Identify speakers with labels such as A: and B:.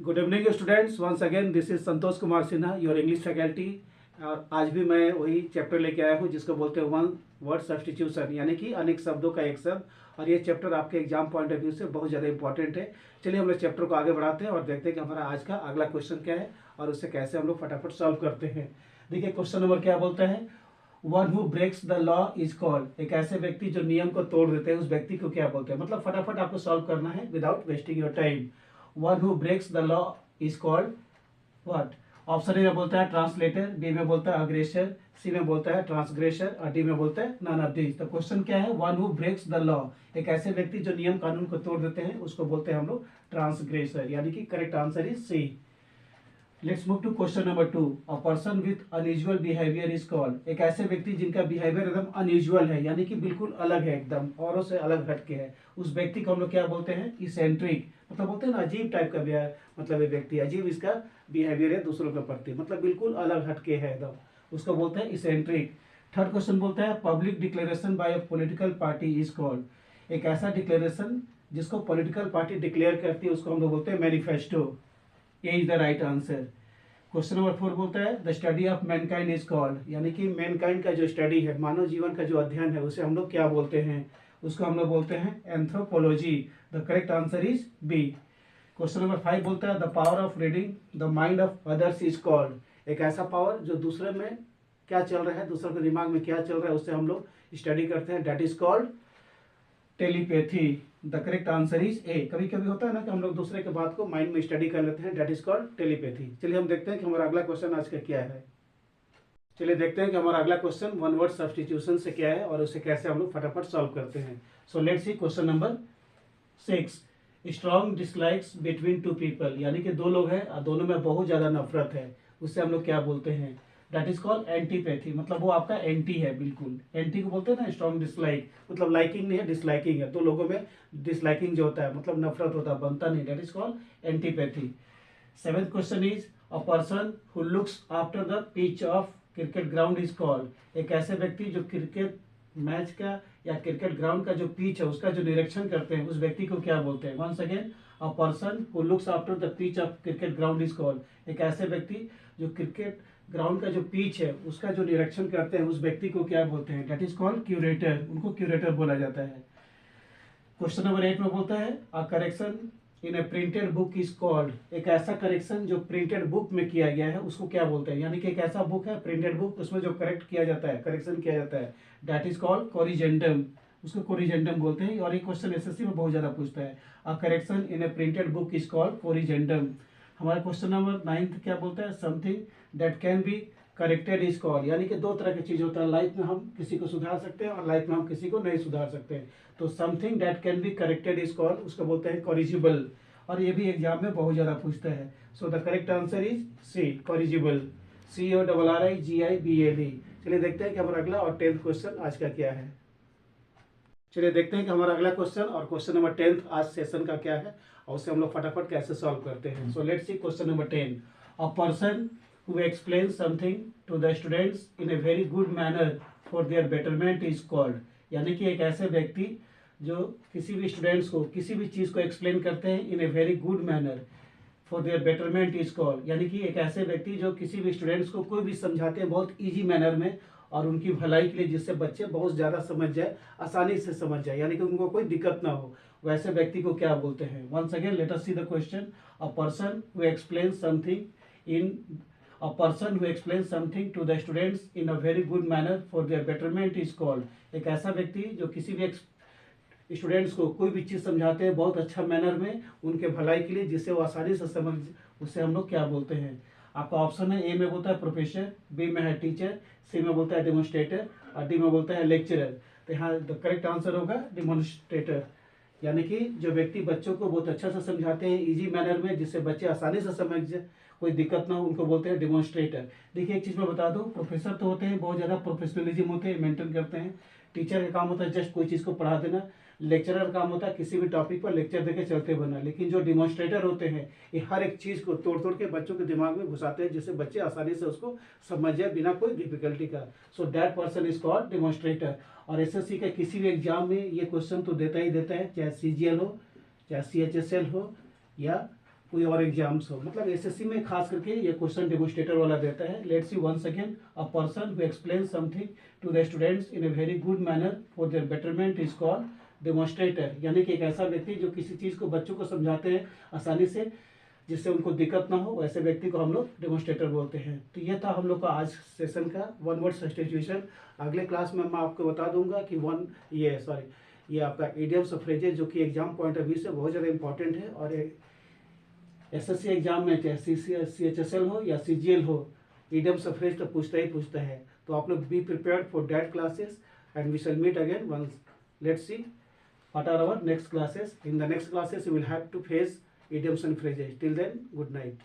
A: Good evening students, once again this is Santosh Kumar Sinha, your English faculty. और आज भी मैं वही चैप्टर लेके आया हूँ जिसको बोलते हैं वन वर्ड सब्स्टिट्यूशन, यानी कि अनेक शब्दों का एक शब्द। और ये चैप्टर आपके एग्जाम पॉइंट ऑफ व्यू से बहुत ज़्यादा इंपॉर्टेंट है। चलिए हम लोग चैप्टर को आगे बढ़ाते हैं और देखते हैं कि हमारा आज का अगला क्वेश्चन क्या है और उससे कैसे हम लोग फटाफट सॉल्व करते हैं। देखिए क्वेश्चन नंबर क्या बोलता है, one who breaks the law is called. एक ऐसे व्यक्ति जो नियम को तोड़ देते हैं उस व्यक्ति को क्या बोलते हैं। मतलब फटाफट आपको सॉल्व करना है without wasting your time. One who breaks the law is called what. Option A में बोलता है ट्रांसलेटर, बी में बोलता है अग्रेसर, सी में बोलता है ट्रांसग्रेसर और डी में बोलता है नन ऑफ दीज। तो क्वेश्चन क्या है, one who breaks the law. एक ऐसे व्यक्ति जो नियम कानून को तोड़ देते हैं उसको बोलते हैं हम लोग ट्रांसग्रेसर, यानी कि correct answer is C. Let's move to question number 2। A person with unusual behaviour is called. एक ऐसे व्यक्ति जिनका बिहेवियर एकदम अनयूजुअल है, यानी कि बिल्कुल अलग है, एकदम औरों से अलग हटके है, उस व्यक्ति को हम लोग क्या बोलते हैं, इसेंट्रिक। मतलब बोलते हैं ना अजीब टाइप का बिहेवियर, मतलब ये व्यक्ति अजीब इसका बिहेवियर है दूसरों के प्रति, मतलब बिल्कुल अलग हटके है एकदम, उसको बोलते हैं इसेंट्रिक। थर्ड क्वेश्चन बोलता है public declaration bye a political party is called. एक ऐसा डिक्लेरेशन जिसको पॉलिटिकल पार्टी डिक्लेयर करती है उसको हम लोग बोलते हैं manifesto. A is the right answer. Question number 4 बोलता है the study of Mankind is called, यानी कि मैनकाइंड का जो स्टडी है, मानव जीवन का जो अध्ययन है, उसे हम लोग क्या बोलते हैं, उसको हम लोग बोलते हैं anthropology. The correct answer is B. Question number 5 बोलता है the power of reading the mind of others is called. एक ऐसा पावर जो दूसरे में क्या चल रहा है, दूसरे के दिमाग में क्या चल रहा है, उससे हम लोग स्टडी करते हैं, that is called telepathy. The correct answer is a. कभी कभी होता है ना कि हम लोग दूसरे के बात को माइंड में स्टडी कर लेते हैं, दैट इज कॉल्ड टेलीपैथी। चलिए हम देखते हैं कि हमारा अगला क्वेश्चन आज का क्या है। चलिए देखते हैं कि हमारा अगला क्वेश्चन वन वर्ड सब्स्टिट्यूशन से क्या है और उसे कैसे हम लोग फटाफट सॉल्व करते हैं। So let's see question number 6। Strong dislikes between two people, यानी कि दो लोग हैं और दोनों में बहुत ज्यादा नफरत है, उससे हम लोग क्या बोलते हैं, दैट इज कॉल्ड एंटीपैथी। मतलब वो आपका एंटी है, बिल्कुल एंटी को बोलते हैं ना स्ट्रॉन्ग डिसलाइक, मतलब लाइकिंग नहीं है डिसलाइकिंग है। दो लोगों में डिसलाइकिंग जो होता है मतलब नफरत होता है, बनता नहीं, that is called antipathy. 7th question is a person who looks after the pitch of cricket ground is called. एक ऐसे व्यक्ति जो क्रिकेट मैच का या क्रिकेट ग्राउंड का जो पिच है उसका जो निरीक्षण करते हैं उस व्यक्ति को क्या बोलते हैं। Once again, a person who looks after the pitch of cricket ground is called. एक ऐसे व्यक्ति जो क्रिकेट ग्राउंड का जो पिच है उसका जो निरीक्षण करते हैं उस व्यक्ति को क्या बोलते हैं, दैट इज कॉल्ड क्यूरेटर। उनको क्यूरेटर बोला जाता है। क्वेश्चन नंबर 8 में बोलता है a correction in A printed book is called. एक ऐसा करेक्शन जो प्रिंटेड बुक में किया गया है उसको क्या बोलते हैं, यानी कि एक ऐसा बुक है प्रिंटेड बुक, उसमें जो करेक्ट किया जाता है, करेक्शन किया जाता है, दैट इज कॉल्ड कोरिजेंडम। उसको कोरिजेंडम बोलते हैं। और ये क्वेश्चन एसएससी में बहुत ज्यादा पूछता है, a correction in A printed book is called corrigendum. हमारा क्वेश्चन नंबर 9 क्या बोलता है, something that can be corrected is called, यानी कि दो तरह की चीज होता है, लाइफ में हम किसी को सुधार सकते हैं और लाइफ में हम किसी को नहीं सुधार सकते हैं। तो something that can be corrected is called, उसको बोलते हैं कॉरिजिबल। और ये भी एग्जाम में बहुत ज्यादा पूछता है। So the correct answer is C, corrigible, CORRIGIBLE। चलिए देखते हैं कि हमारा अगला और 10th क्वेश्चन आज का क्या है। चलिए देखते हैं कि हमारा अगला क्वेश्चन और क्वेश्चन नंबर 10th आज सेशन का क्या है और उससे हम लोग फटाफट कैसे सॉल्व करते हैं। So let's see question number 10। A person who explain something to the students in a very good manner for their betterment is called. यानी कि एक ऐसे व्यक्ति जो किसी भी स्टूडेंट्स को किसी भी चीज़ को एक्सप्लेन करते हैं in a very good manner for their betterment is called, यानी कि एक ऐसे व्यक्ति जो किसी भी स्टूडेंट्स को कोई भी समझाते हैं बहुत इजी मैनर में और उनकी भलाई के लिए, जिससे बच्चे बहुत ज़्यादा समझ जाए, आसानी से समझ जाए, यानी कि उनको कोई दिक्कत ना हो, वैसे व्यक्ति को क्या बोलते हैं। Once again let us see the question. A person who explain something in a person who explain something to the students in a very good manner for their betterment is called. एक ऐसा व्यक्ति जो किसी भी students को कोई भी चीज़ समझाते हैं बहुत अच्छा मैनर में उनके भलाई के लिए, जिससे वो आसानी से समझ, उससे हम लोग क्या बोलते हैं। आपका ऑप्शन है, ए में बोलता है प्रोफेसर, बी में है टीचर, सी में बोलता है डेमोन्स्ट्रेटर और डी में बोलता है लेक्चरर। तो यहाँ द करेक्ट आंसर होगा डेमोन्स्ट्रेटर, यानी कि जो व्यक्ति बच्चों को बहुत अच्छा से समझाते हैं इजी मैनर में, जिससे बच्चे आसानी से समझ जाए, कोई दिक्कत ना हो, उनको बोलते हैं डेमोन्स्ट्रेटर। देखिए एक चीज़ मैं बता दूं, प्रोफेसर तो होते हैं बहुत ज़्यादा प्रोफेशनलिज्म होते हैं, मेंटेन करते हैं। टीचर का काम होता है जस्ट कोई चीज़ को पढ़ा देना। लेक्चरर काम होता है किसी भी टॉपिक पर लेक्चर देके चलते बनना। लेकिन जो डिमॉन्स्ट्रेटर होते हैं ये हर एक चीज़ को तोड़ तोड़ के बच्चों के दिमाग में घुसाते हैं, जिससे बच्चे आसानी से उसको समझ जाए बिना कोई डिफिकल्टी का। So that person is called demonstrator. और एसएससी के किसी भी एग्जाम में ये क्वेश्चन तो देता ही देता है, चाहे CGL हो, चाहे CHSL हो या कोई और एग्जाम्स हो, मतलब एसएससी में खास करके ये क्वेश्चन डेमोस्ट्रेटर वाला देता है। Let's see once again, a person who explain something to the students in a very good manner for their betterment is called demonstrator, यानी कि एक ऐसा व्यक्ति जो किसी चीज़ को बच्चों को समझाते हैं आसानी से, जिससे उनको दिक्कत ना हो, वैसे व्यक्ति को हम लोग डेमोस्ट्रेटर बोलते हैं। तो ये था हम लोग का आज सेशन का वन वर्ड सब्स्टिट्यूशन। अगले क्लास में मैं आपको बता दूंगा कि ये आपका इडियम्स और फ्रेजेस, जो कि एग्जाम पॉइंट ऑफ व्यू से बहुत ज़्यादा इंपॉर्टेंट है, और एसएससी एग्जाम में चाहे CHSL हो या CGL हो, इडियम्स और फ्रेज तो पूछता ही पूछता है। तो आप लोग be prepared for that classes and we shall meet again once. Let's see what are our next classes. In the next classes you will have to face idioms and phrases. Till then, good night.